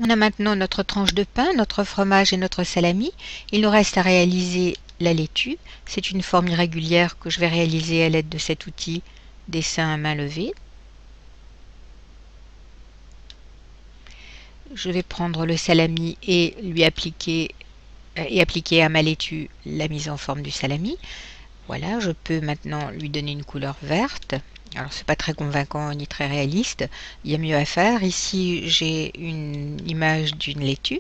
On a maintenant notre tranche de pain, notre fromage et notre salami. Il nous reste à réaliser la laitue. C'est une forme irrégulière que je vais réaliser à l'aide de cet outil dessin à main levée. Je vais prendre le salami et appliquer à ma laitue la mise en forme du salami. Voilà, je peux maintenant lui donner une couleur verte. Alors c'est pas très convaincant ni très réaliste, il y a mieux à faire. Ici j'ai une image d'une laitue,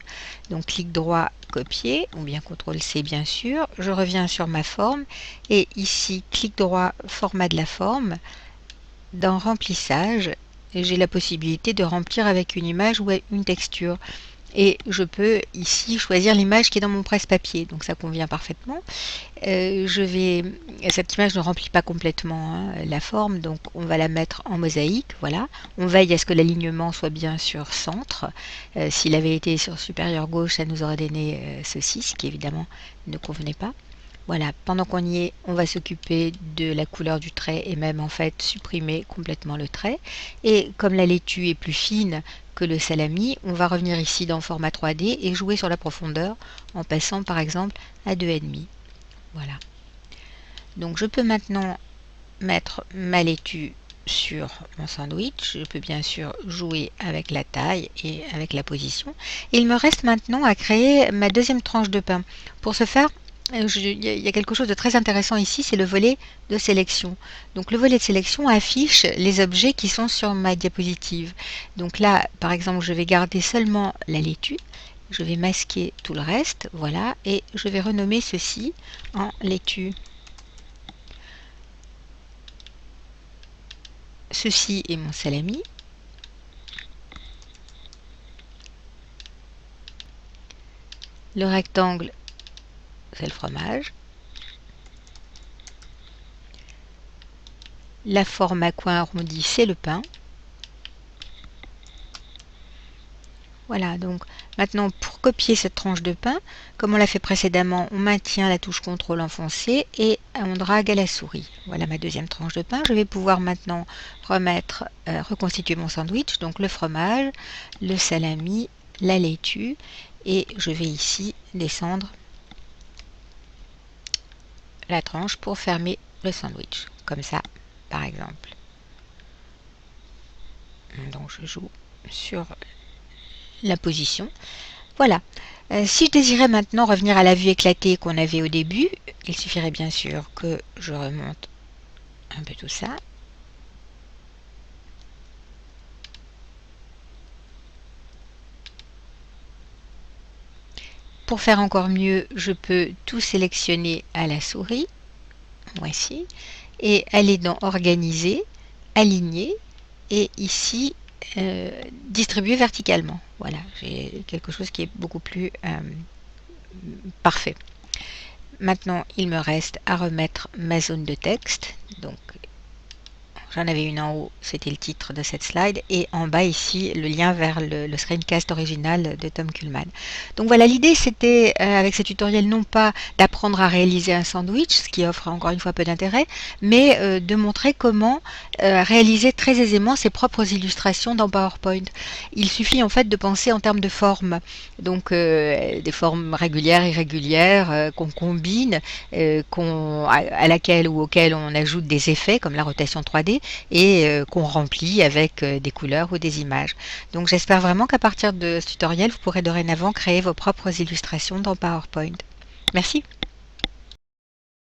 donc clic droit, copier, ou bien CTRL C bien sûr. Je reviens sur ma forme et ici clic droit, format de la forme. Dans remplissage, j'ai la possibilité de remplir avec une image ou une texture. Et je peux ici choisir l'image qui est dans mon presse-papier, donc ça convient parfaitement. Cette image ne remplit pas complètement la forme, donc on va la mettre en mosaïque. Voilà, on veille à ce que l'alignement soit bien sur centre. S'il avait été sur supérieur gauche, ça nous aurait donné ceci, ce qui évidemment ne convenait pas. Voilà, pendant qu'on y est, on va s'occuper de la couleur du trait et même en fait supprimer complètement le trait. Et comme la laitue est plus fine que le salami, on va revenir ici dans format 3D et jouer sur la profondeur en passant par exemple à 2,5. Voilà. Donc je peux maintenant mettre ma laitue sur mon sandwich. Je peux bien sûr jouer avec la taille et avec la position. Et il me reste maintenant à créer ma deuxième tranche de pain. Pour ce faire, il y a quelque chose de très intéressant ici, c'est le volet de sélection. Donc le volet de sélection affiche les objets qui sont sur ma diapositive. Donc là, par exemple, je vais garder seulement la laitue. Je vais masquer tout le reste, voilà, et je vais renommer ceci en laitue. Ceci est mon salami. Le rectangle, c'est le fromage. La forme à coin arrondi, c'est le pain. Voilà, donc maintenant pour copier cette tranche de pain, comme on l'a fait précédemment, on maintient la touche CTRL enfoncée et on drague à la souris. Voilà ma deuxième tranche de pain. Je vais pouvoir maintenant reconstituer mon sandwich, donc le fromage, le salami, la laitue, et je vais ici descendre la tranche pour fermer le sandwich, comme ça par exemple. Donc je joue sur la position. Voilà. Si je désirais maintenant revenir à la vue éclatée qu'on avait au début, il suffirait bien sûr que je remonte un peu tout ça. Pour faire encore mieux, je peux tout sélectionner à la souris, voici, et aller dans Organiser, Aligner, et ici distribuer verticalement. Voilà, j'ai quelque chose qui est beaucoup plus parfait. Maintenant, il me reste à remettre ma zone de texte. Donc, j'en avais une en haut, c'était le titre de cette slide, et en bas ici, le lien vers le screencast original de Tom Kuhlmann. Donc voilà, l'idée c'était, avec ce tutoriel, non pas d'apprendre à réaliser un sandwich, ce qui offre encore une fois peu d'intérêt, mais de montrer comment réaliser très aisément ses propres illustrations dans PowerPoint. Il suffit en fait de penser en termes de formes, donc des formes régulières, irrégulières, qu'on combine, à laquelle ou auquel on ajoute des effets comme la rotation 3D, et qu'on remplit avec des couleurs ou des images. Donc j'espère vraiment qu'à partir de ce tutoriel, vous pourrez dorénavant créer vos propres illustrations dans PowerPoint. Merci.